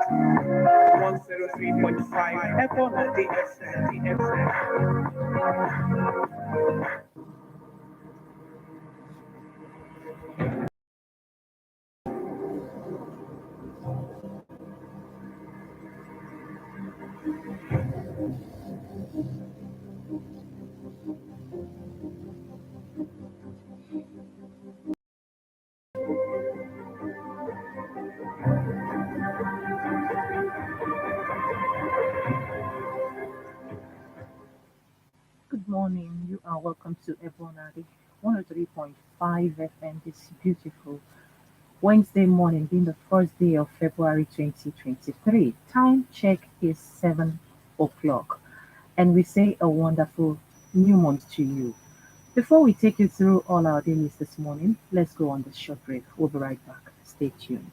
103.5 FM at the Good morning. You are welcome to Ebonadi 103.5 FM this beautiful Wednesday morning, being the first day of February 2023. Time check is 7 o'clock, and we say a wonderful new month to you. Before we take you through all our dailies this morning, let's go on this short break. We'll be right back. Stay tuned.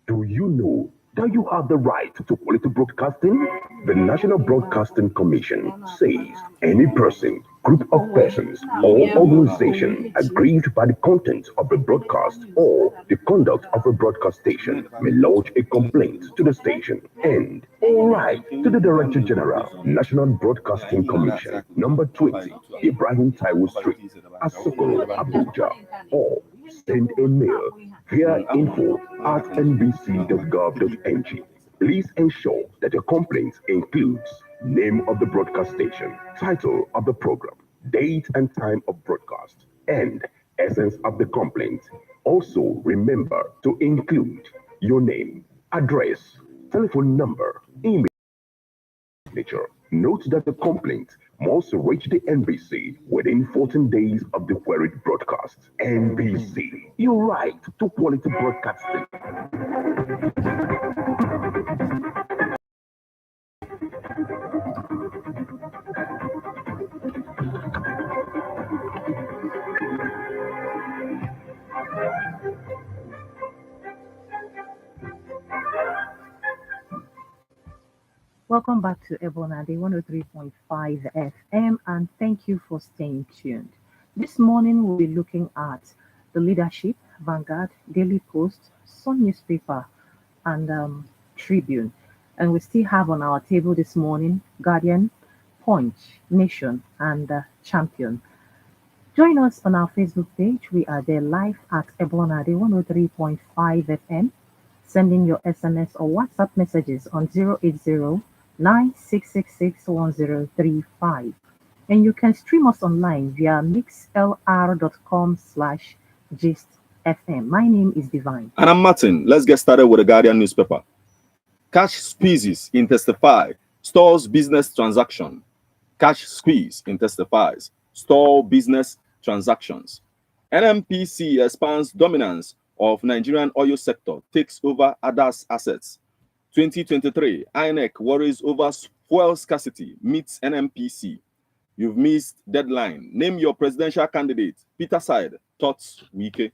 Do you know that you have the right to quality broadcasting? The National Broadcasting Commission says any person, group of persons, or organization aggrieved by the content of a broadcast or the conduct of a broadcast station may lodge a complaint to the station and all right to the Director General, National Broadcasting Commission, number 20, Ibrahim Taiwo Street, Asokoro, Abuja, or send a mail via info@nbc.gov.ng. Please ensure that your complaint includes name of the broadcast station, title of the program, date and time of broadcast, and essence of the complaint. Also, remember to include your name, address, telephone number, email signature. Note that the complaint must reach the NBC within 14 days of the queried broadcast. NBC, your right to quality broadcasting. Welcome back to Ebonade 103.5 FM, and thank you for staying tuned. This morning we'll be looking at the leadership, Vanguard, Daily Post, Sun newspaper, and Tribune. And we still have on our table this morning Guardian, Punch, Nation, and Champion. Join us on our Facebook page. We are there live at Ebonade 103.5 FM. Send in your SMS or WhatsApp messages on 080 96661035. And you can stream us online via mixlr.com/gistfm. My name is Divine. And I'm Martin. Let's get started with the Guardian newspaper. Cash squeezes intensify, stores business transaction. Cash squeeze intensifies, store business transactions. NMPC expands dominance of Nigerian oil sector, takes over others' assets. 2023, INEC worries over fuel scarcity, meets NMPC. You've missed deadline. Name your presidential candidate. Peter Side, thoughts Wike.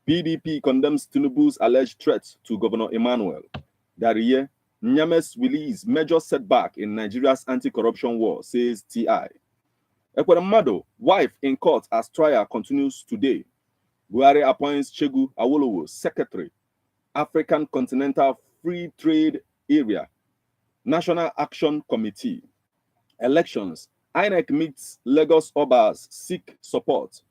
PDP condemns Tinubu's alleged threats to Governor Emmanuel. Dariye, Nyame's release major setback in Nigeria's anti-corruption war, says TI. Ekweremadu, wife in court as trial continues today. Buhari appoints Chegu Awolowo, Secretary, African Continental Free Trade Area, National Action Committee. Elections, INEC meets Lagos Obas, seek support.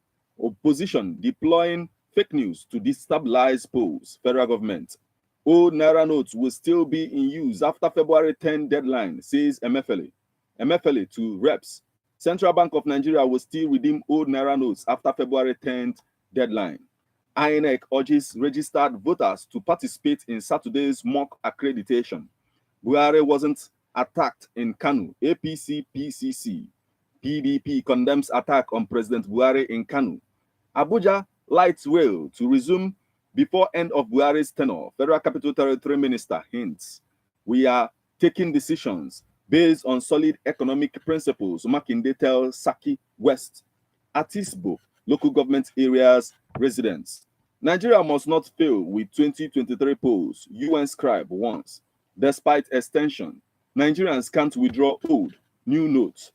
Opposition deploying fake news to destabilize polls, federal government. Old Naira notes will still be in use after February 10 deadline, says MFLA. MFLA to reps. Central Bank of Nigeria will still redeem old Naira notes after February 10th deadline. INEC urges registered voters to participate in Saturday's mock accreditation. Buhari wasn't attacked in Kanu. APC, PCC. PDP condemns attack on President Buhari in Kanu. Abuja lights rail to resume before end of Buhari's tenure. Federal Capital Territory Minister hints. We are taking decisions based on solid economic principles. Makinde tells Saki West. Atisbo, local government areas residents. Nigeria must not fail with 2023 polls, UN scribe wants. Despite extension, Nigerians can't withdraw old, new notes.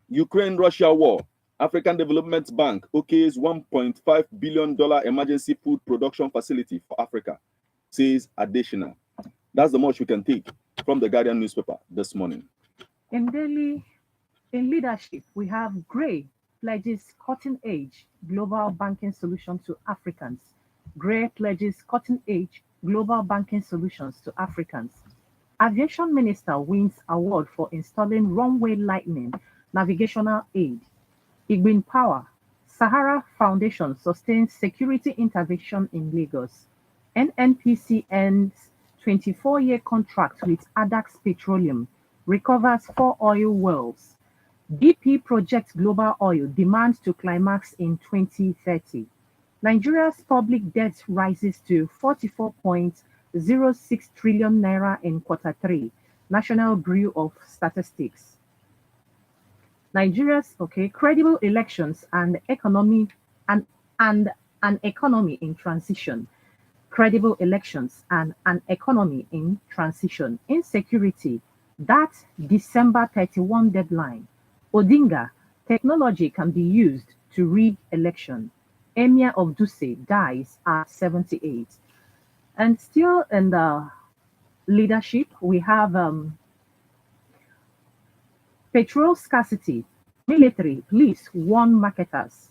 Ukraine-Russia war. African Development Bank okays $1.5 billion emergency food production facility for Africa, says Additional. That's the much we can take from the Guardian newspaper this morning. In leadership, we have Gray pledges cutting-edge global banking solution to Africans. Gray pledges cutting-edge global banking solutions to Africans. Aviation Minister wins award for installing runway lightning navigational aid. Igbin Power, Sahara Foundation sustains security intervention in Lagos. NNPC ends 24-year contract with Adax Petroleum, recovers 4 oil wells. BP projects global oil demand to climax in 2030. Nigeria's public debt rises to 44.06 trillion naira in Q3, National Bureau of Statistics. Nigeria's credible elections and economy and an economy in transition. Credible elections and an economy in transition. Insecurity, that December 31 deadline. Odinga, technology can be used to rig election. Emir of Duse dies at 78. And still in the leadership, we have petrol scarcity, military, police warn marketers.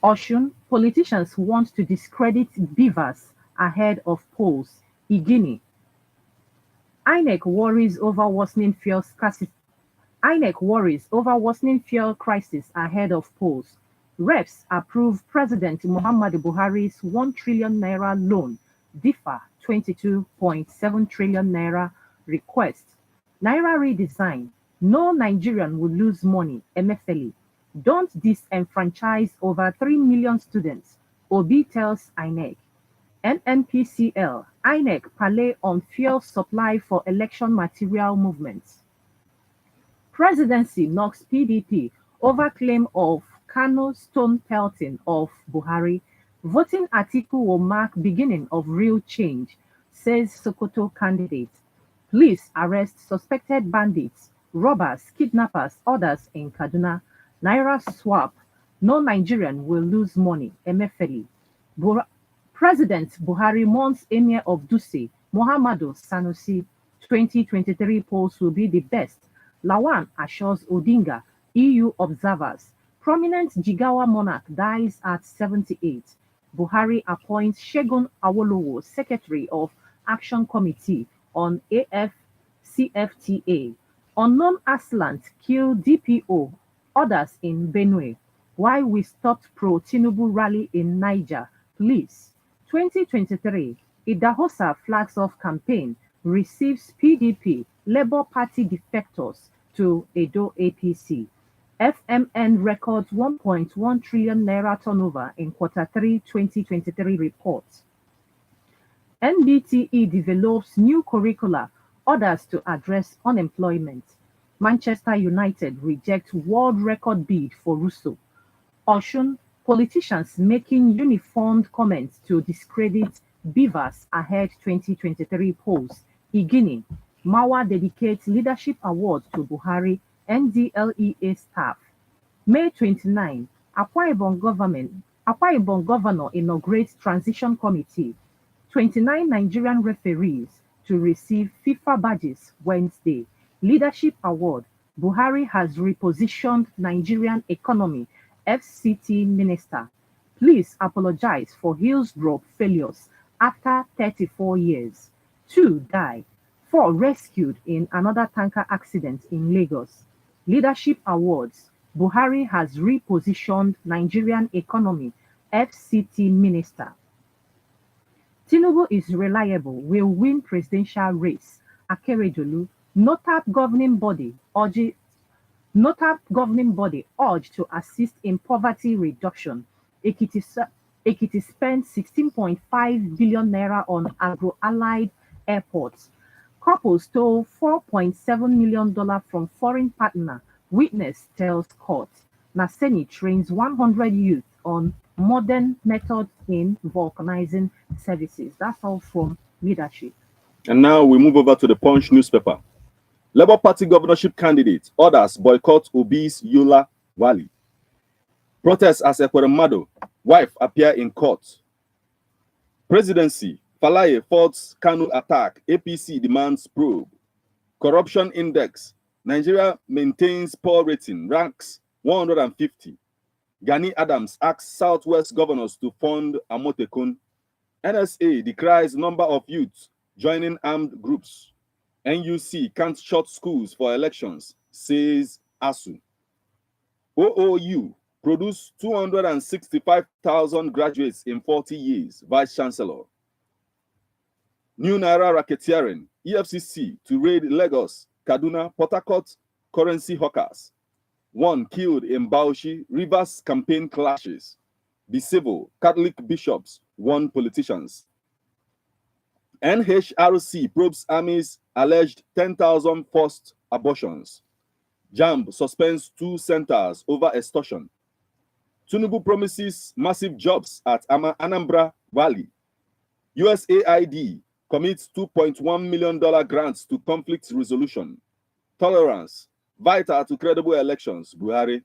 Oshun, politicians want to discredit beavers ahead of polls. Igini, INEC worries over worsening fuel scarcity. INEC worries over worsening fuel crisis ahead of polls. Reps approve President Muhammadu Buhari's 1 trillion naira loan, differ 22.7 trillion naira request. Naira redesign, no Nigerian will lose money, Emefiele. Don't disenfranchise over 3 million students, Obi tells INEC. NNPCL, INEC parley on fuel supply for election material movements. Presidency knocks PDP over claim of Kano stone pelting of Buhari. Voting Atiku will mark beginning of real change, says Sokoto candidate. Police arrest suspected bandits, robbers, kidnappers, others in Kaduna. Naira swap, no Nigerian will lose money, Emefiele. President Buhari mourns Emir of Duse, Muhammadu Sanusi. 2023 polls will be the best. Lawan assures Odinga, EU observers. Prominent Jigawa monarch dies at 78. Buhari appoints Segun Awolowo, Secretary of Action Committee on AFCFTA. Unknown assailant kill DPO, others in Benue. Why we stopped pro-Tinubu rally in Niger. Police. 2023, Idahosa flags off campaign receives PDP, Labour Party defectors to Edo APC. FMN records 1.1 trillion naira turnover in Q3 2023 report. NBTE develops new curricula, orders to address unemployment. Manchester United rejects world record bid for Russo. Oshun, politicians making uniformed comments to discredit beavers ahead 2023 polls. Igini, Mawa dedicates leadership award to Buhari, NDLEA staff. May 29, Akwa Ibom governor inaugurates transition committee. 29 Nigerian referees to receive FIFA badges Wednesday. Leadership award. Buhari has repositioned Nigerian economy. FCT minister. Please apologize for Hillsborough failures after 34 years. 2 die. 4 rescued in another tanker accident in Lagos. Leadership awards. Buhari has repositioned Nigerian economy. FCT minister. Tinubu is reliable, will win presidential race. Akeredolu, NOTAP governing body urged to assist in poverty reduction. Ekiti spent 16.5 billion naira on agro-allied airports. Couple stole $4.7 million from foreign partner. Witness tells court. Naseni trains 100 youth on modern methods in vulcanizing services. That's all from leadership. And now we move over to the Punch newspaper. Labour Party governorship candidate orders boycott Obi's Yola Wali. Protests as Ekweremadu wife appear in court. Presidency, Falaye faults Kanu attack. APC demands probe. Corruption index, Nigeria maintains poor rating, ranks 150. Gani Adams asks Southwest governors to fund Amotekun. NSA decries number of youths joining armed groups. NUC can't shut schools for elections, says ASU. OOU produced 265,000 graduates in 40 years, Vice Chancellor. New Naira racketeering, EFCC to raid Lagos, Kaduna, Port Harcourt currency hawkers. 1 killed in Bauchi, Rivers campaign clashes. Be civil, Catholic bishops, 1 politicians. NHRC probes Army's alleged 10,000 forced abortions. JAMB suspends 2 centers over extortion. Tinubu promises massive jobs at Anambra Valley. USAID commits $2.1 million grants to conflict resolution. Tolerance, vital to credible elections, Buhari.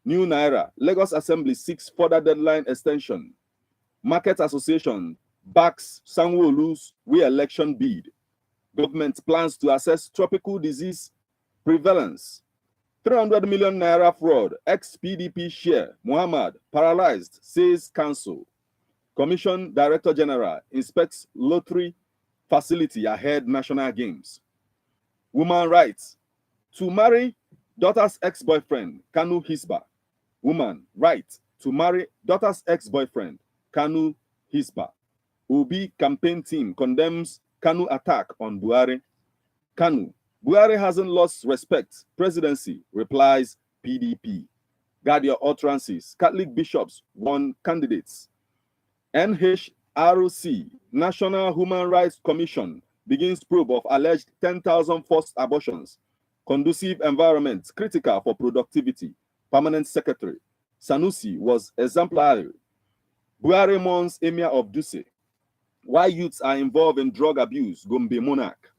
New Naira, Lagos Assembly seeks further deadline extension. Market Association backs Sanwo-Olu's re-election bid. Government plans to assess tropical disease prevalence. 300 million naira fraud, ex-PDP share, Muhammad, paralyzed, says council. Commission Director General inspects lottery facility ahead national games. Woman rights, to marry daughter's ex-boyfriend, Kanu Hisba. Woman right to marry daughter's ex-boyfriend, Kanu Hisba. Obi campaign team condemns Kanu attack on Buhari. Kanu, Buhari hasn't lost respect. Presidency, replies PDP. Guard your utterances. Catholic bishops won candidates. NHRC, National Human Rights Commission, begins probe of alleged 10,000 forced abortions. Conducive environment, critical for productivity. Permanent Secretary. Sanusi was exemplary. Buhari mourns Emir of Duse. Why youths are involved in drug abuse, Gombe Monarch.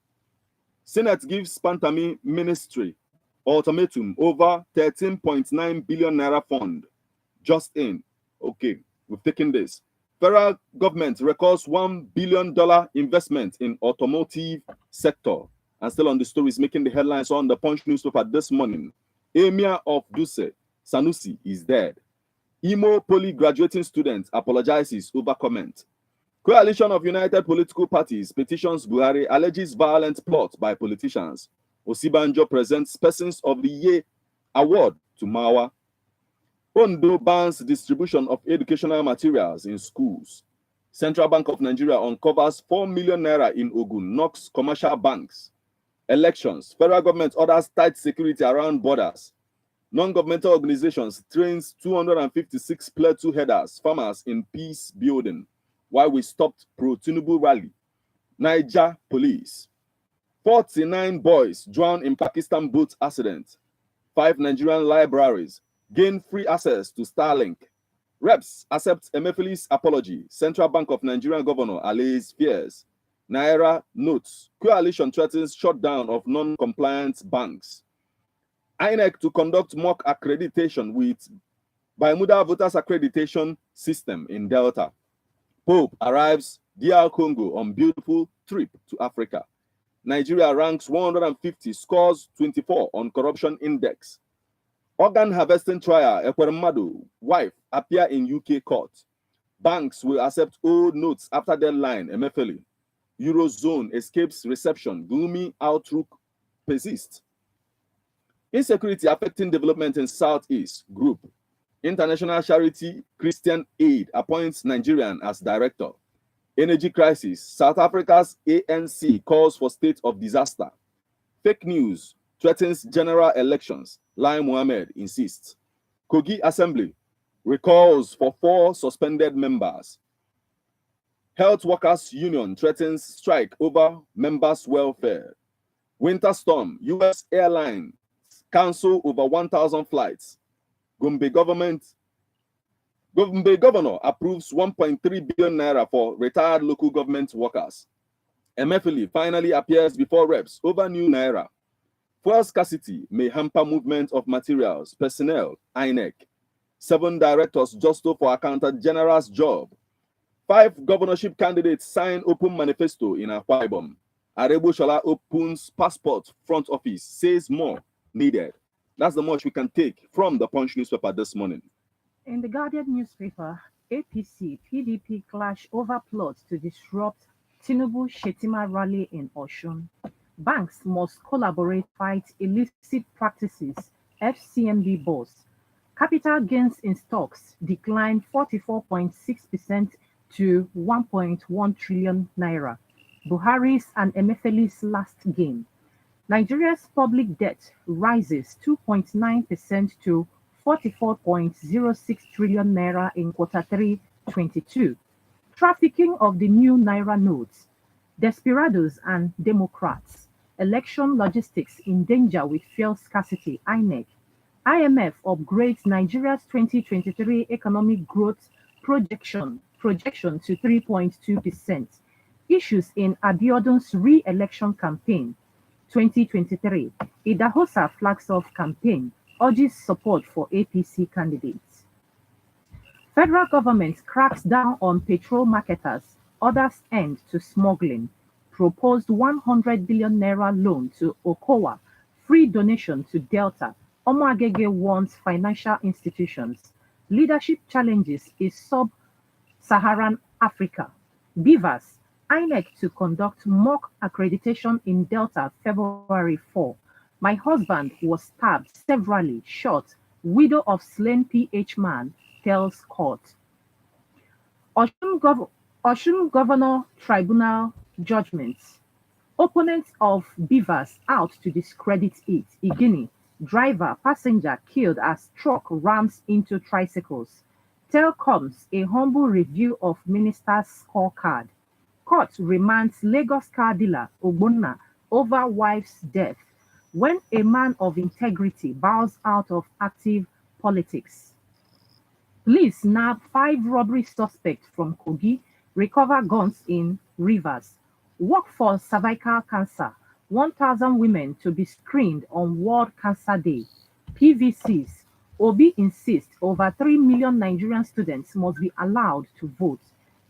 Senate gives Pantami Ministry ultimatum over 13.9 billion naira fund. Just in. Okay, we've taken this. Federal government records $1 billion investment in automotive sector. And still on the story is making the headlines on the Punch newspaper this morning. Emir of Duse, Sanusi, is dead. Imo Poly graduating student apologizes over comment. Coalition of United Political Parties petitions Buhari, alleges violent plot by politicians. Osibanjo presents Persons of the Year award to Mawa. Ondo bans distribution of educational materials in schools. Central Bank of Nigeria uncovers 4 million naira in Ogun, knocks commercial banks. Elections. Federal government orders tight security around borders. Non-governmental organizations trains 256 plateau headers, farmers in peace building. While we stopped pro-Tinubu rally. Niger police. 49 boys drowned in Pakistan boat accident. 5 Nigerian libraries gain free access to Starlink. Reps accept Emefiele's apology. Central Bank of Nigeria governor allays fears. Naira notes. Coalition threatens shutdown of non-compliant banks. INEC to conduct mock accreditation with Bermuda Voters Accreditation System in Delta. Pope arrives DR Congo on beautiful trip to Africa. Nigeria ranks 150, scores 24 on corruption index. Organ harvesting trial, Ekweremadu, wife, appear in UK court. Banks will accept old notes after deadline, Emefiele. Eurozone escapes reception, gloomy outlook persists. Insecurity affecting development in Southeast Group. International Charity Christian Aid appoints Nigerian as director. Energy crisis. South Africa's ANC calls for state of disaster. Fake news threatens general elections. Lai Mohammed insists. Kogi Assembly recalls for 4 suspended members. Health Workers Union threatens strike over members' welfare. Winter storm. U.S. airlines cancel over 1,000 flights. Gombe governor approves 1.3 billion naira for retired local government workers. Emefiele finally appears before reps over new naira. Fuel scarcity may hamper movement of materials, personnel, INEC. 7 directors just for Accountant General's job. 5 governorship candidates sign open manifesto in Akwa Ibom. Arebushola opens passport front office, says more needed. That's the much we can take from the Punch newspaper this morning. In the Guardian newspaper, APC PDP clash over plots to disrupt Tinubu Shetima rally in Osun. Banks must collaborate fight illicit practices, FCMB boss. Capital gains in stocks declined 44.6% to 1.1 trillion naira. Buhari's and Emefiele's last game. Nigeria's public debt rises 2.9% to 44.06 trillion naira in Q3 22. Trafficking of the new naira notes. Desperados and Democrats. Election logistics in danger with fuel scarcity, INEC. IMF upgrades Nigeria's 2023 economic growth projection to 3.2%. Issues in Abiodun's re-election campaign. 2023, Idahosa flags off campaign urges support for APC candidates. Federal government cracks down on petrol marketers, others end to smuggling. Proposed 100 billion naira loan to Okowa, free donation to Delta. Omoagege warns financial institutions. Leadership challenges in sub-Saharan Africa. Beavers, INEC to conduct mock accreditation in Delta February 4. My husband was stabbed severally, shot. Widow of slain PH man tells court. Osun Governor Tribunal judgments. Opponents of Beavers out to discredit it. Igini, driver, passenger killed as truck rams into tricycles. Telcoms, a humble review of minister's scorecard. Court remands Lagos car dealer Ogbonna over wife's death when a man of integrity bows out of active politics. Police nab 5 robbery suspects from Kogi, recover guns in Rivers. Work for cervical cancer, 1,000 women to be screened on World Cancer Day. PVCs, Obi insists over 3 million Nigerian students must be allowed to vote.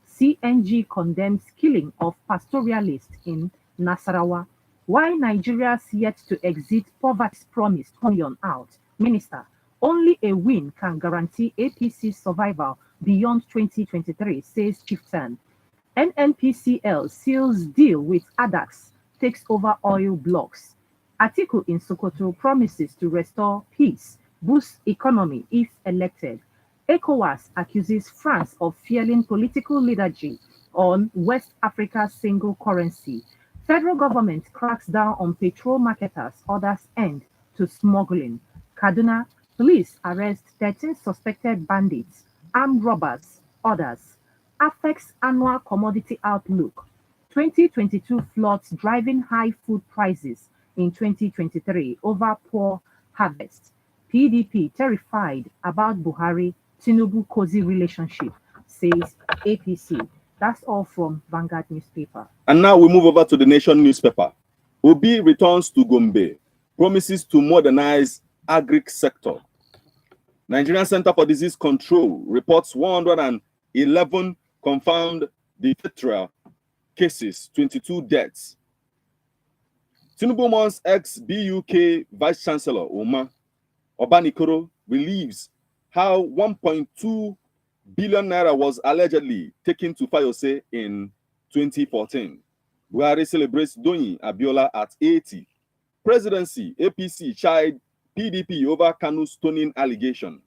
CNG condemns killing of pastoralists in Nasarawa. Why Nigeria's yet to exit poverty's promised union out? Minister, only a win can guarantee APC's survival beyond 2023, says Chieftain. NNPCL seals deal with ADAX, takes over oil blocks. Atiku in Sokoto promises to restore peace, boost economy if elected. ECOWAS accuses France of failing political leadership on West Africa's single currency. Federal government cracks down on petrol marketers, others end to smuggling. Kaduna, police arrest 13 suspected bandits, armed robbers, others. Affects annual commodity outlook. 2022 floods driving high food prices in 2023 over poor harvest. PDP terrified about Buhari Tinubu cozy relationship, says APC. That's all from Vanguard newspaper. And now we move over to the Nation newspaper. Obi returns to Gombe, promises to modernize agric sector. Nigerian Center for Disease Control reports 111 confirmed diphtheria cases, 22 deaths. Tinubu Mon's ex-BUK Vice Chancellor Omar Obanikoro relieves how 1.2 billion naira was allegedly taken to Fayose in 2014. Buhari celebrates Doyin Abiola at 80. Presidency, APC chide PDP over Kanu stoning allegation.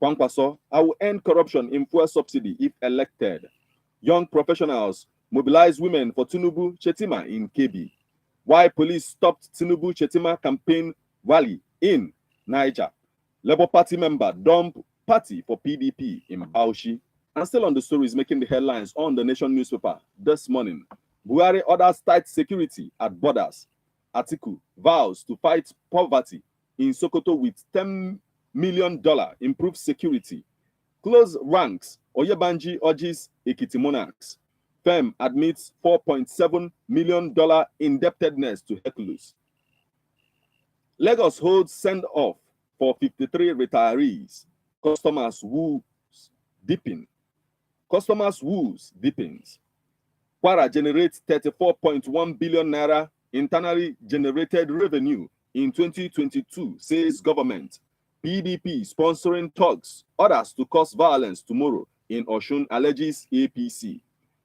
Kwankwaso, I will end corruption in fuel subsidy if elected. Young professionals mobilize women for Tinubu Chetima in Kebbi. Why police stopped Tinubu Chetima campaign rally in Niger. Labour Party member dump party for PDP in Bauchi. And still on the stories making the headlines on the Nation newspaper this morning. Buhari orders tight security at borders. Atiku vows to fight poverty in Sokoto with $10 million improved security. Close ranks. Oyebanji urges Ekiti monarchs. Firm admits $4.7 million indebtedness to Hercules. Lagos holds send-off for 53 retirees. Customers woos dipping. Kwara generates 34.1 billion naira internally generated revenue in 2022, says government. PDP sponsoring thugs, orders to cause violence tomorrow in Osun, alleges APC.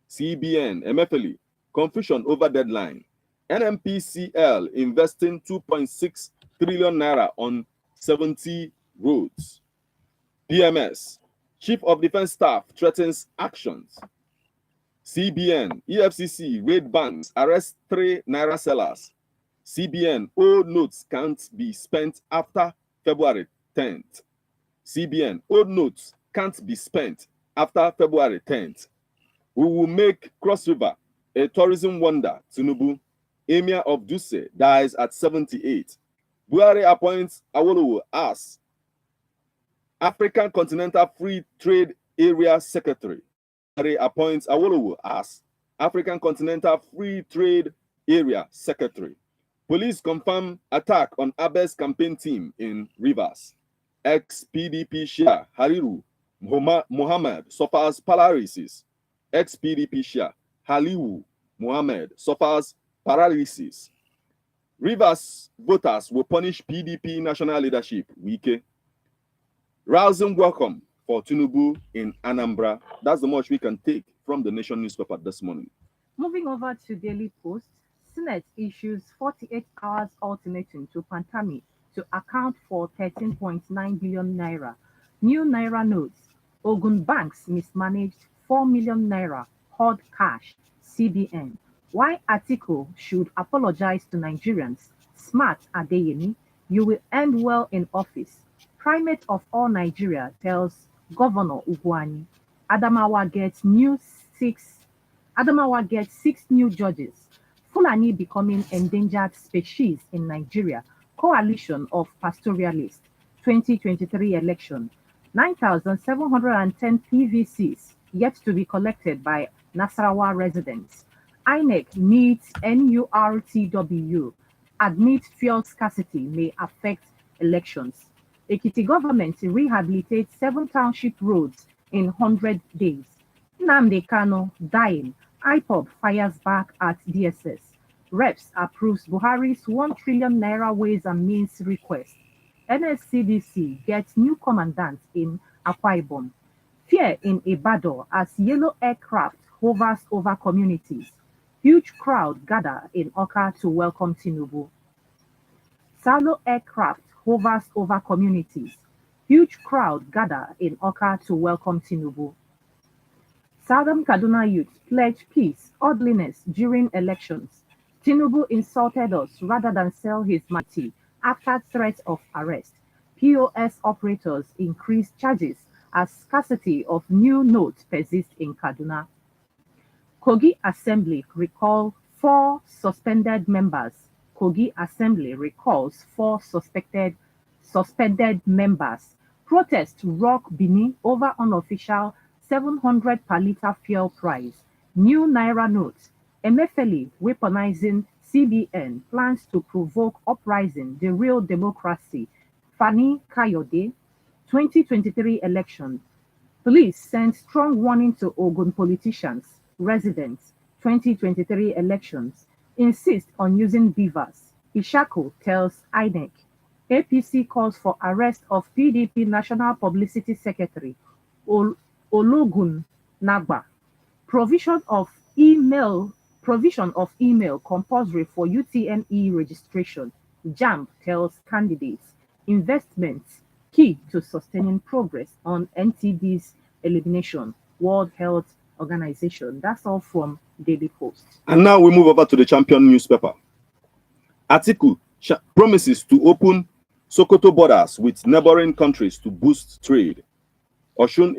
CBN, MFLE, confusion over deadline. NMPCL investing 2.6 trillion naira on 70 roads. PMS, Chief of Defense Staff threatens actions. CBN, EFCC raid banks, arrest 3 naira sellers. CBN, old notes can't be spent after February 10th. CBN, old notes can't be spent after February 10th. We will make Cross River a tourism wonder. Tinubu, Emir of Duse, dies at 78. Buhari appoints Awolowo as African Continental Free Trade Area Secretary. Buhari appoints Awolowo as African Continental Free Trade Area Secretary. Police confirm attack on Abe's campaign team in Rivers. Ex-PDP Shia Haliru Muhammad suffers paralysis. Ex-PDP Shia Haliru Muhammad suffers paralysis. Rivers voters will punish PDP national leadership. Wike. Rousing welcome for Tinubu in Anambra. That's the much we can take from the Nation newspaper this morning. Moving over to Daily Post, Senate issues 48 hours ultimatum to Pantami to account for 13.9 billion naira. New naira notes. Ogun banks mismanaged 4 million naira hoard cash. CBN. Why Atiku should apologize to Nigerians. Smart Adeyemi. You will end well in office. Primate of all Nigeria tells Governor Ugwani. Adamawa gets 6 new judges. Fulani becoming endangered species in Nigeria. Coalition of pastoralists. 2023 election. 9,710 PVCs yet to be collected by Nasarawa residents. INEC needs NURTW. Admit fuel scarcity may affect elections. Ekiti government rehabilitates 7 township roads in 100 days. Nnamdi Kanu dying. IPOB fires back at DSS. Reps approves Buhari's 1 trillion naira ways and means request. NSCDC gets new commandant in Akwa Ibom. Fear in Ibadan as yellow aircraft hovers over communities. Huge crowd gather in Oka to welcome Tinubu. Salo aircraft hovers over communities. Huge crowd gather in Oka to welcome Tinubu. Southern Kaduna youth pledge peace, orderliness during elections. Tinubu insulted us rather than sell his mighty after threat of arrest. POS operators increase charges as scarcity of new notes persists in Kaduna. Kogi Assembly recall 4 suspended members. Kogi Assembly recalls 4 suspended members. Protest rock Bini over unofficial 700 per litre fuel price. New naira notes. Emefiele weaponizing CBN plans to provoke uprising. The real democracy. Fani Kayode. 2023 election. Police send strong warning to Ogun politicians, residents. 2023 elections. Insist on using beavers. Ishaku tells INEC. APC calls for arrest of PDP National Publicity Secretary Ologun Nagba. Provision of email compulsory for UTME registration. JAMB tells candidates. Investments key to sustaining progress on NTD's elimination. World Health Organization. That's all from Daily Post. And now we move over to the Champion newspaper. Atiku promises to open Sokoto borders with neighboring countries to boost trade. Osun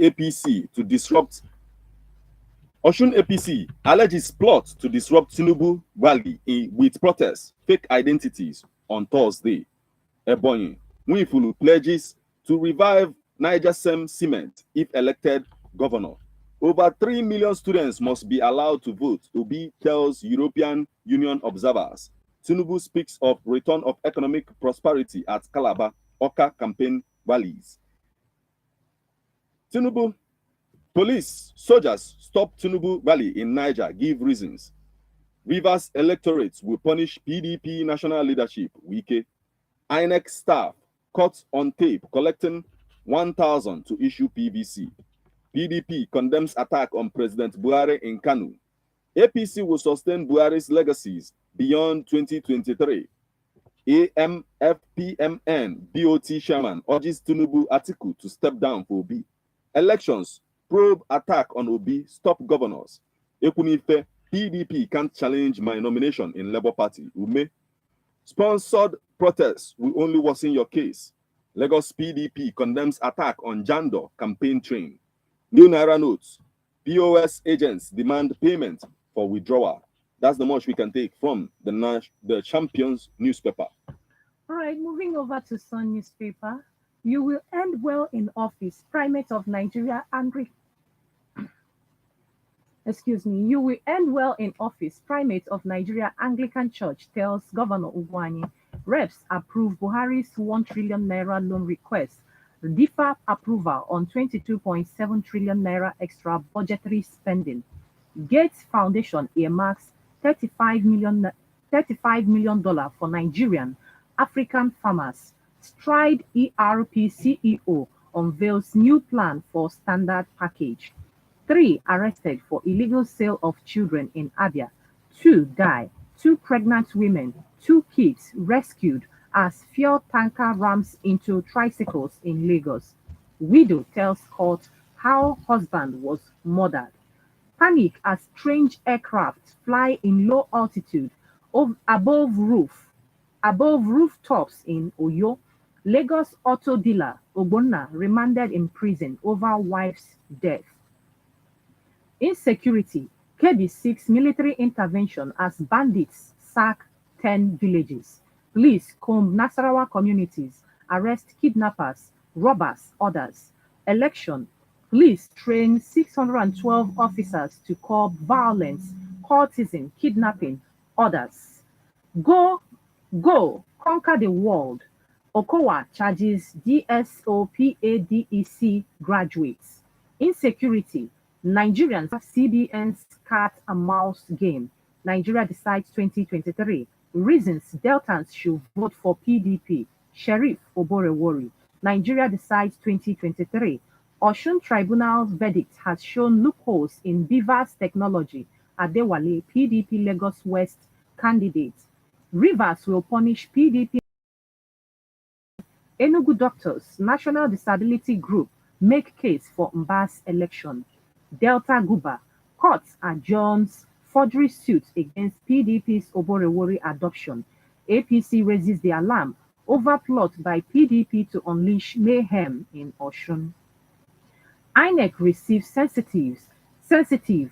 APC alleges plot to disrupt Tinubu rally with protests, fake identities on Thursday. Ebonyi Nwifulu pledges to revive Niger Cement if elected governor. Over 3 million students must be allowed to vote, Obi tells European Union observers. Tinubu speaks of return of economic prosperity at Calabar, Oka campaign rallies. Tinubu, police, soldiers stop Tinubu rally in Niger, give reasons. Rivers electorates will punish PDP national leadership, Wike. INEC staff caught on tape collecting 1,000 to issue PVC. PDP condemns attack on President Buhari in Kanu. APC will sustain Buhari's legacies beyond 2023. AMFPMN BOT chairman urges Tinubu Atiku to step down for Obi. Elections probe attack on Obi, stop governors. Ekunife, PDP can't challenge my nomination in Labour Party. Ume. Sponsored protests will only worsen your case. Lagos PDP condemns attack on Jando campaign train. New Naira notes. POS agents demand payment for withdrawal. That's the much we can take from the Champions newspaper. All right, moving over to Sun newspaper. You will end well in office. Primate of Nigeria angry. You will end well in office. Primate of Nigeria Anglican Church tells Governor Ugwani. Reps approve Buhari's 1 trillion naira loan request. Defer approval on 22.7 trillion naira extra budgetary spending. Gates Foundation earmarks $35 million for Nigerian African farmers. Stride ERP CEO unveils new plan for standard package. 3 arrested for illegal sale of children in Abia. 2 die. 2 pregnant women, 2 kids rescued as fuel tanker rams into tricycles in Lagos. Widow tells court how husband was murdered. Panic as strange aircraft fly in low altitude above rooftops in Oyo. Lagos auto dealer Ogbonna remanded in prison over wife's death. Insecurity. Kebbi seeks military intervention as bandits sack 10 villages. Police comb Nasarawa communities, arrest kidnappers, robbers, others. Election. Police train 612 officers to curb violence, cultism, kidnapping, others. Go, conquer the world. Okowa charges DSOPADEC graduates. Insecurity. Nigerians have CBN's cat and mouse game. Nigeria decides 2023. Reasons Deltans should vote for PDP. Sheriff Oborewori. Nigeria decides 2023. Osun Tribunal verdict has shown loopholes in Beaver's technology. Adewale, PDP Lagos West candidate. Rivers will punish PDP. Enugu doctors, National Disability Group, make case for Mbas election. Delta Guba, court adjourns forgery suit against PDP's Oborewori adoption. APC raises the alarm over plot by PDP to unleash mayhem in Osun. INEC receives sensitive,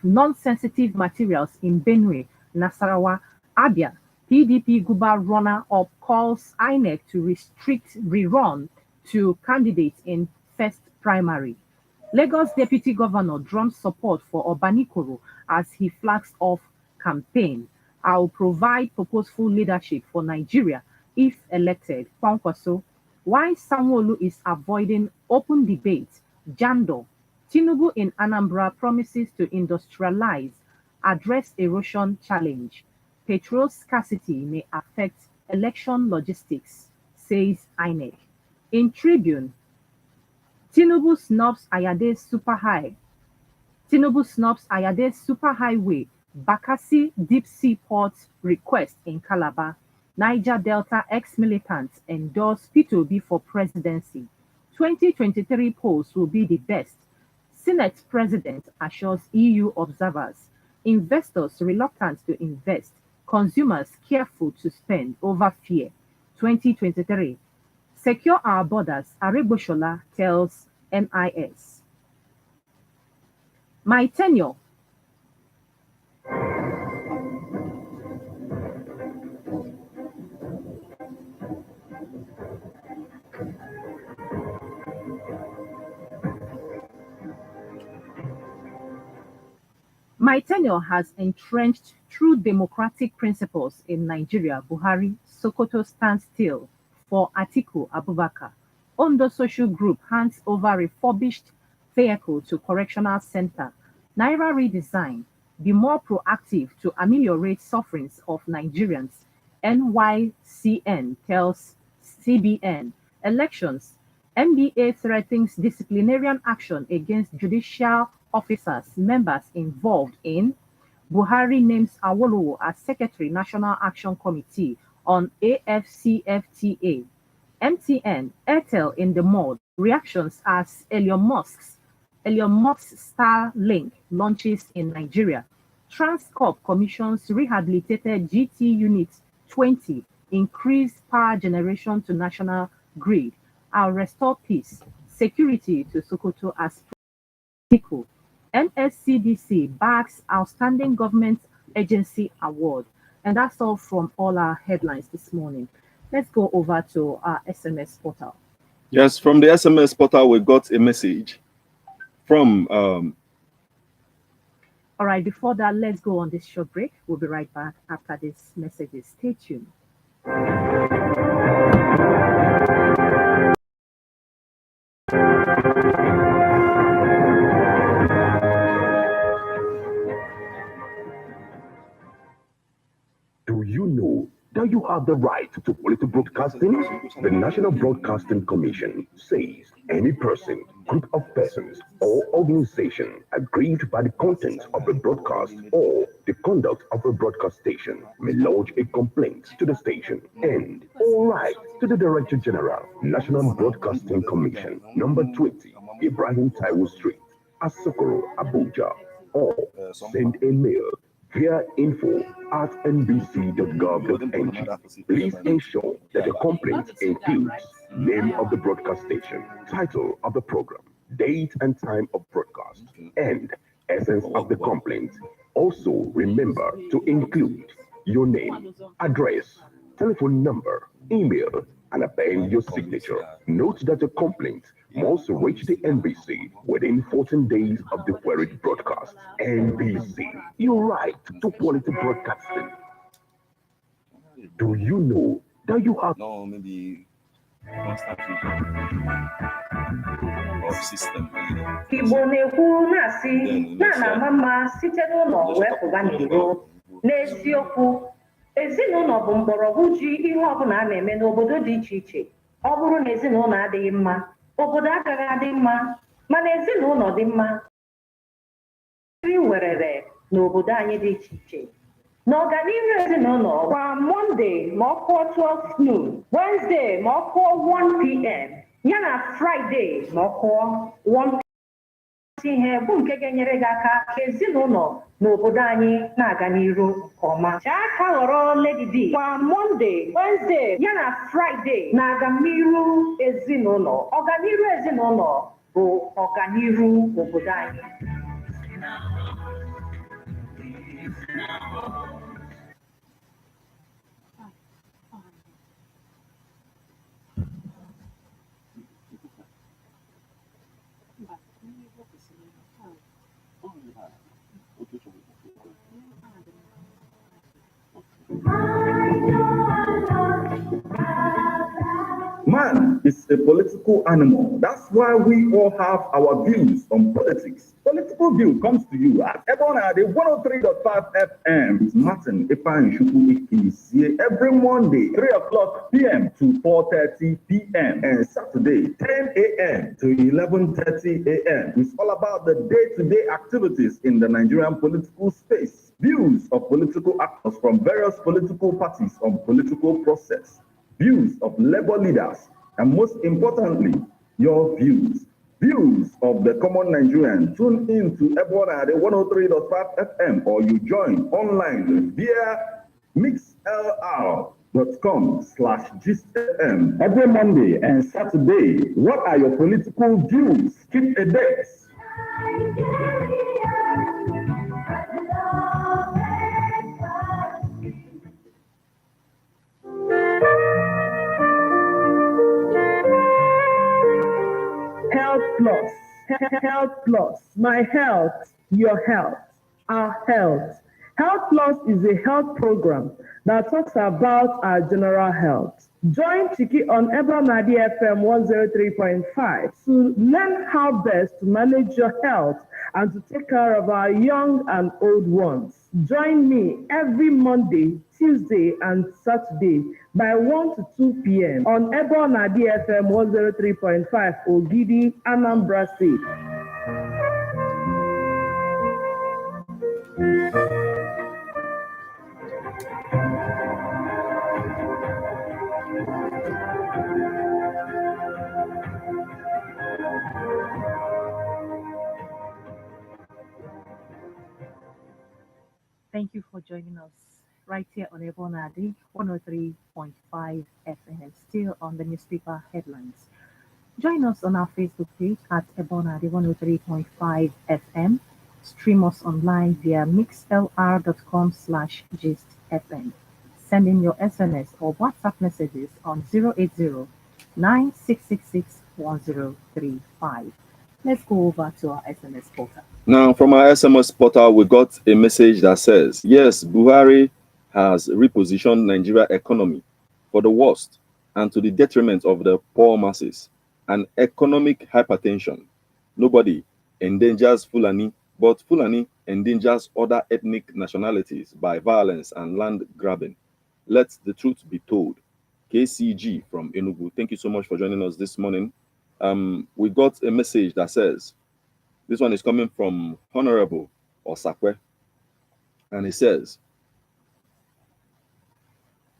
non-sensitive materials in Benue, Nasarawa, Abia. PDP Guba runner-up calls INEC to restrict rerun to candidates in first primary. Lagos Deputy Governor drums support for Obanikoro as he flags off campaign. I'll provide purposeful leadership for Nigeria if elected. Kwankwaso. Why Sanwo-Olu is avoiding open debate. Jando. Tinubu in Anambra promises to industrialize, address erosion challenge. Petrol scarcity may affect election logistics, says INEC. In Tribune, Tinubu snubs Ayade's superhighway, Bakassi deep sea port request in Calabar. Niger Delta ex-militants endorse peterobi for presidency. 2023 polls will be the best. Senate president assures EU observers. Investors reluctant to invest. Consumers careful to spend over fear. 2023. Secure our borders, Aregbesola tells NIS. My tenure. My tenure has entrenched true democratic principles in Nigeria. Buhari, Sokoto stands still for Atiku Abubakar. Ondo Social Group hands over refurbished vehicle to Correctional Center. Naira redesign. Be more proactive to ameliorate sufferings of Nigerians. NYCN tells CBN. Elections. NBA threatens disciplinary action against judicial officers, members involved in. Buhari names Awolowo as Secretary National Action Committee on AFCFTA. MTN, Airtel in the mud. Reactions as Elon Musk's Starlink launches in Nigeria. Transcorp commissions rehabilitated GT Unit 20, increase power generation to national grid. I'll restore peace, security to Sokoto as Tiku. NSCDC backs outstanding government agency award. And that's all from all our headlines this morning. Let's go over to our SMS portal. Yes, from the SMS portal, we got a message from. All right, before that, let's go on this short break. We'll be right back after these messages. Stay tuned. Do you know that you have the right to quality broadcasting? The National Broadcasting Commission says any person, group of persons, or organization aggrieved by the content of a broadcast or the conduct of a broadcast station may lodge a complaint to the station and all right to the Director General, National Broadcasting Commission, number 20, Ibrahim Taiwo Street, Asokoro, Abuja, or send a mail via info@nbc.gov.ng. Please ensure that the complaint includes name of the broadcast station, title of the program, date and time of broadcast, and essence of the complaint. Also, remember to include your name, address, telephone number, email, and append your signature. Note that a complaint must reach the NBC within 14 days of the queried broadcast. NBC, your right to quality broadcasting. Do you know that you have maybe constant of system. Igbo na-ekwu na-asị na-ama mma site n'ụlọ wee pụga n'iro. N'eziokwu, ezinụlọ bụ mgbọrọgwụ ji ihe ọbụla a na-eme n'obodo dị iche iche. Ọ bụrụ na ezinụlọ adịghị mma, obodo agaghị adị mma, mana ezinụlọ dị mma. Nri werere n'obodo anyị dị iche iche. N'ọganihu ezinụlọ kwa Monday ma ọ kụọ 12 noon, Wednesday ma ọ kụọ 1 p.m. yana Friday ma ọ kụọ 1 p.m. ihe bụ nke ga-enyere gị aka ka ezinụlọ n'obodo anyị na-aga n'iru nke ọma. Chaa aka ghọrọ Lady D kwa Monday, Wednesday yana Friday na-aga n'iru ezinụlọ. Ọganiru ezinụlọ bụ ọganiru obodo anyị. Man is a political animal. That's why we all have our views on politics. Political View comes to you at Ebona, the 103.5 FM. It's Martin Epan Shuku here every Monday, 3 o'clock p.m. to 4:30 p.m. and Saturday, 10 a.m. to 11:30 a.m. It's all about the day-to-day activities in the Nigerian political space. Views of political actors from various political parties on political process. Views of labor leaders, and most importantly, your views. Views of the common Nigerian. Tune in to Ebona at 103.5 FM or you join online via mixlr.com/gistfm every Monday and Saturday. What are your political views? Keep a date. Health Plus, my health, your health. our health. Health Plus is a health program that talks about our general health. Join Chiki on Ebonadi FM 103.5 to learn how best to manage your health and to take care of our young and old ones. Join me every Monday, Tuesday, and Saturday by 1 to 2 p.m. on Ebonadi FM 103.5 Ogidi, Anambra State. Thank you for joining us right here on Ebonadi 103.5 FM, still on the newspaper headlines. Join us on our Facebook page at Ebonadi 103.5 FM. Stream us online via mixlr.com/gistfm. Send in your SMS or WhatsApp messages on 080-9666-1035. Let's go over to our SMS portal. Now, from our SMS portal, we got a message that says, yes, Buhari has repositioned Nigeria economy for the worst and to the detriment of the poor masses and economic hypertension. Nobody endangers Fulani, but Fulani endangers other ethnic nationalities by violence and land grabbing. Let the truth be told. KCG from Enugu. Thank you so much for joining us this morning. We got a message that says, this one is coming from Honorable Osakwe, and it says,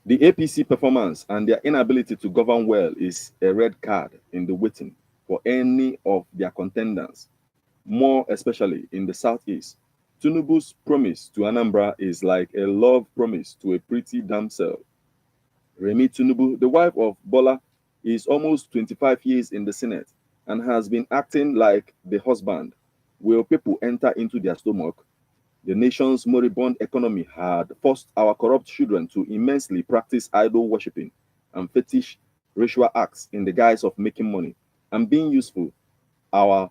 the APC performance and their inability to govern well is a red card in the waiting for any of their contenders, more especially in the Southeast. Tinubu's promise to Anambra is like a love promise to a pretty damsel. Remi Tinubu, the wife of Bola, is almost 25 years in the Senate and has been acting like the husband. Will people enter into their stomach? The nation's moribund economy had forced our corrupt children to immensely practice idol worshipping and fetish ritual acts in the guise of making money and being useful. Our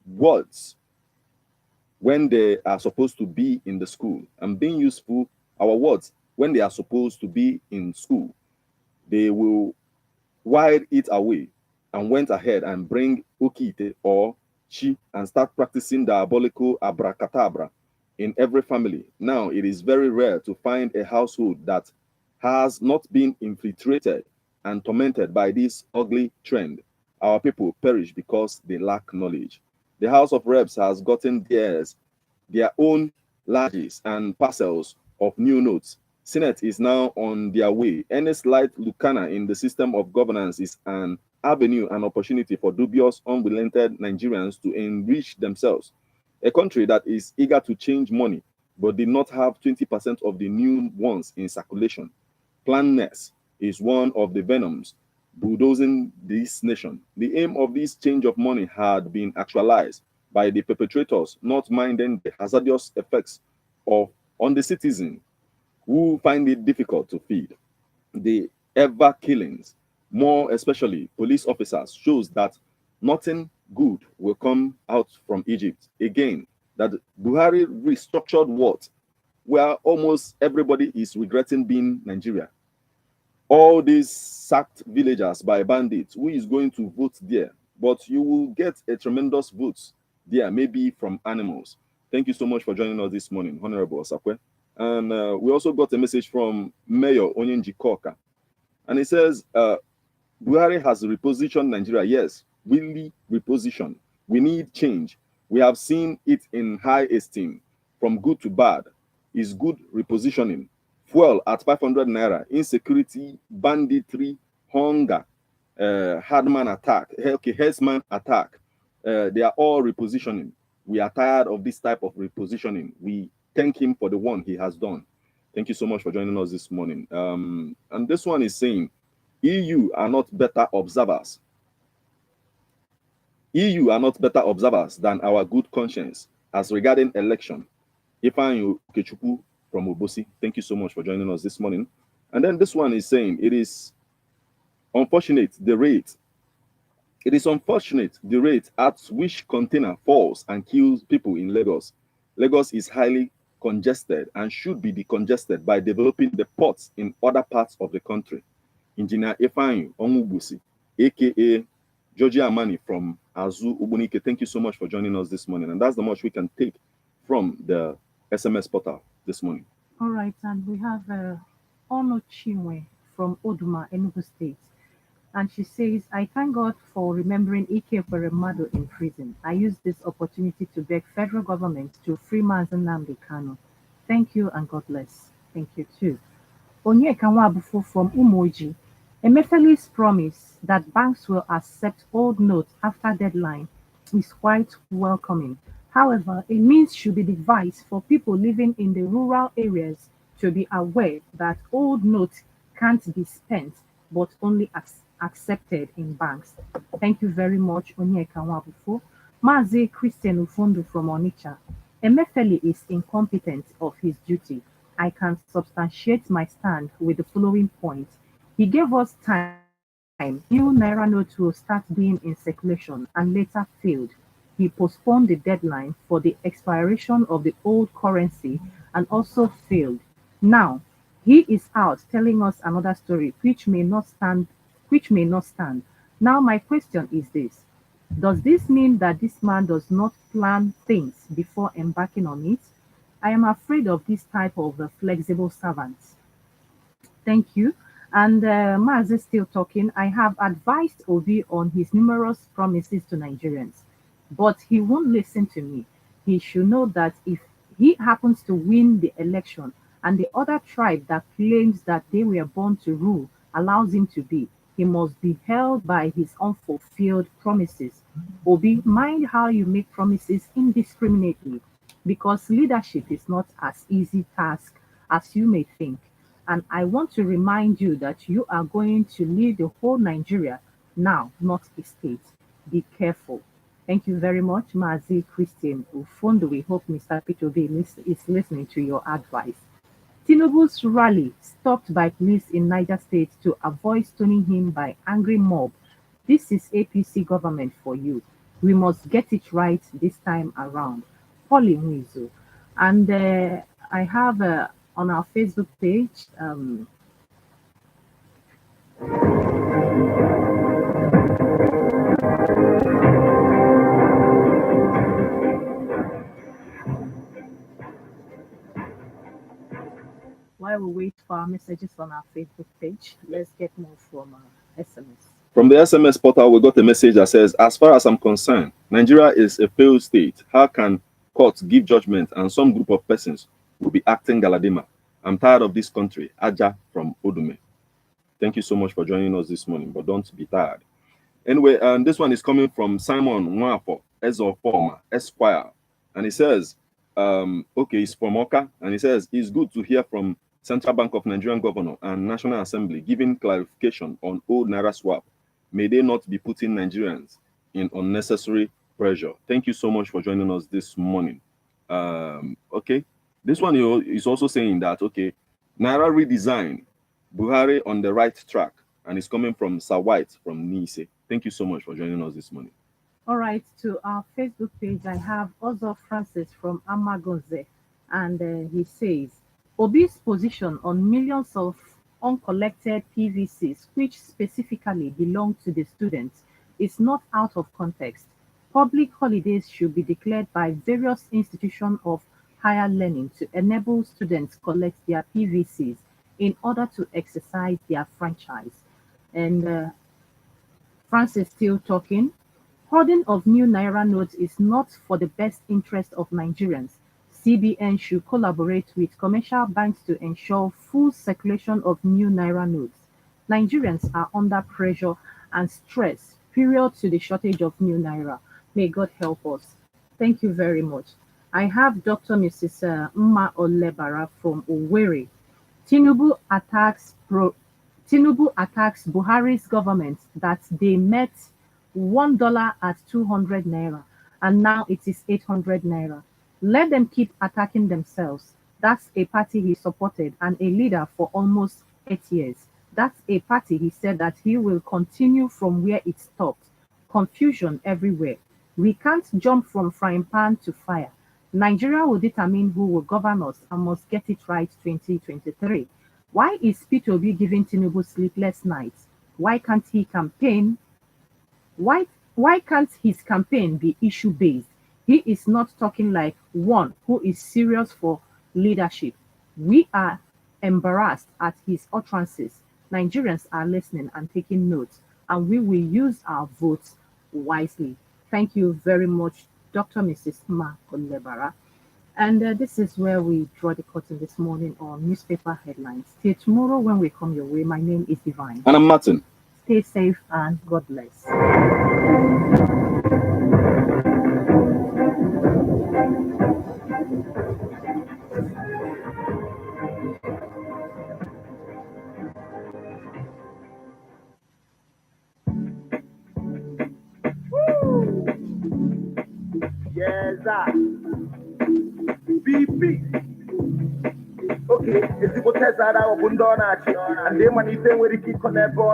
words, when they are supposed to be in the school, and being useful, our words, when they are supposed to be in school, they will while it away and went ahead and bring Okite or Chi and start practicing diabolical abracadabra in every family. Now, it is very rare to find a household that has not been infiltrated and tormented by this ugly trend. Our people perish because they lack knowledge. The House of Reps has gotten their own larges and parcels of new notes. Senate is now on their way. Any slight lucana in the system of governance is an avenue and opportunity for dubious, unrelented Nigerians to enrich themselves. A country that is eager to change money but did not have 20% of the new ones in circulation. Planness is one of the venoms bulldozing this nation. The aim of this change of money had been actualized by the perpetrators, not minding the hazardous effects on the citizen who find it difficult to feed. The ever killings, more especially police officers, shows that nothing good will come out from Egypt. Again, that Buhari restructured what? Where almost everybody is regretting being Nigeria. All these sacked villagers by bandits, who is going to vote there? But you will get a tremendous vote there, maybe from animals. Thank you so much for joining us this morning, Honorable Osakwe. And we also got a message from Mayor Onyenji Koka. And it says, Buhari has repositioned Nigeria. Yes, really reposition. We need change. We have seen it in high esteem. From good to bad is good repositioning. Fuel at 500 naira, insecurity, banditry, hunger, hardman attack, herdsman attack. They are all repositioning. We are tired of this type of repositioning. We thank him for the one he has done. Thank you so much for joining us this morning. And this one is saying, EU are not better observers. EU are not better observers than our good conscience as regarding election. Ifeanyi Okechukwu from Obosi, thank you so much for joining us this morning. And then this one is saying, it is unfortunate the rate at which container falls and kills people in Lagos. Lagos is highly congested and should be decongested by developing the ports in other parts of the country. Engineer Ifeanyi Onwubusi, aka Georgie Amani from Azu Ubunike, thank you so much for joining us this morning. And that's the much we can take from the SMS portal this morning. All right, and we have Ono Chinwe from Oduma, Enugu State. And she says, I thank God for remembering Ike Peremado in prison. I use this opportunity to beg federal government to free Mazen Nnamdi Kanu. Thank you and God bless. Thank you too. Onyeka Nwabufu from Umoji. Emefeli's promise that banks will accept old notes after deadline is quite welcoming. However, it means should be devised for people living in the rural areas to be aware that old notes can't be spent but only accepted in banks. Thank you very much, Onyeka Nwabufu. Mazi Christian Ufundu from Onitsha. Emefeli is incompetent of his duty. I can substantiate my stand with the following point. He gave us time. New Naira notes will start being in circulation and later failed. He postponed the deadline for the expiration of the old currency and also failed. Now, he is out telling us another story which may not stand. Now, my question is this. Does this mean that this man does not plan things before embarking on it? I am afraid of this type of flexible servants. Thank you. And Maz is still talking. I have advised Obi on his numerous promises to Nigerians, but he won't listen to me. He should know that if he happens to win the election and the other tribe that claims that they were born to rule allows him to be, he must be held by his unfulfilled promises. Obi, mind how you make promises indiscriminately, because leadership is not as easy task as you may think. And I want to remind you that you are going to lead the whole Nigeria now, not a state. Be careful. Thank you very much, Mazi Christian Ufondo. We hope Mr. Peterobi is listening to your advice. Tinubu's rally stopped by police in Niger State to avoid stoning him by angry mob. This is APC government for you. We must get it right this time around. Pauline Wizu. And I have on our Facebook page, while we wait for our messages on our Facebook page, let's get more from SMS. From the SMS portal, we got a message that says, as far as I'm concerned, Nigeria is a failed state. How can courts give judgment and some group of persons will be acting galadima? I'm tired of this country. Aja from Odume. Thank you so much for joining us this morning, but don't be tired. Anyway, this one is coming from Simon Nwapo, Ezo Former, Esquire. And he says, okay, he's from Oka. And he says, it's good to hear from Central Bank of Nigerian Governor and National Assembly giving clarification on old Naira swap. May they not be putting Nigerians in unnecessary pressure. Thank you so much for joining us this morning. Okay, this one is also saying that, okay, Naira redesign, Buhari on the right track, and it's coming from Sir White from Nice. Thank you so much for joining us this morning. All right, to our Facebook page, I have Ozo Francis from Amagonze, and he says, Obi's position on millions of uncollected PVCs, which specifically belong to the students, is not out of context. Public holidays should be declared by various institutions of higher learning to enable students collect their PVCs in order to exercise their franchise. And Francis still talking. Hoarding of new Naira notes is not for the best interest of Nigerians. CBN should collaborate with commercial banks to ensure full circulation of new Naira notes. Nigerians are under pressure and stress period to the shortage of new Naira. May God help us. Thank you very much. I have Dr. Mrs. Mma Olebara from Owerri. Tinubu attacks Buhari's government that they met $1 at 200 Naira and now it is 800 Naira. Let them keep attacking themselves. That's a party he supported and a leader for almost 8 years. That's a party he said that he will continue from where it stopped. Confusion everywhere. We can't jump from frying pan to fire. Nigeria will determine who will govern us and must get it right 2023. Why is Peterobi giving Tinubu sleepless nights? Why can't he campaign? Why can't his campaign be issue-based? He is not talking like one who is serious for leadership. We are embarrassed at his utterances. Nigerians are listening and taking notes, and we will use our votes wisely. Thank you very much, Dr. Mrs. Ma Kolebara. And this is where we draw the curtain this morning on newspaper headlines. Till tomorrow when we come your way. My name is Divine. And I'm Martin. Stay safe and God bless. Yes, sir. BP. Okay, it's the Botezada of Bundona, and they manifest where the kid connect on.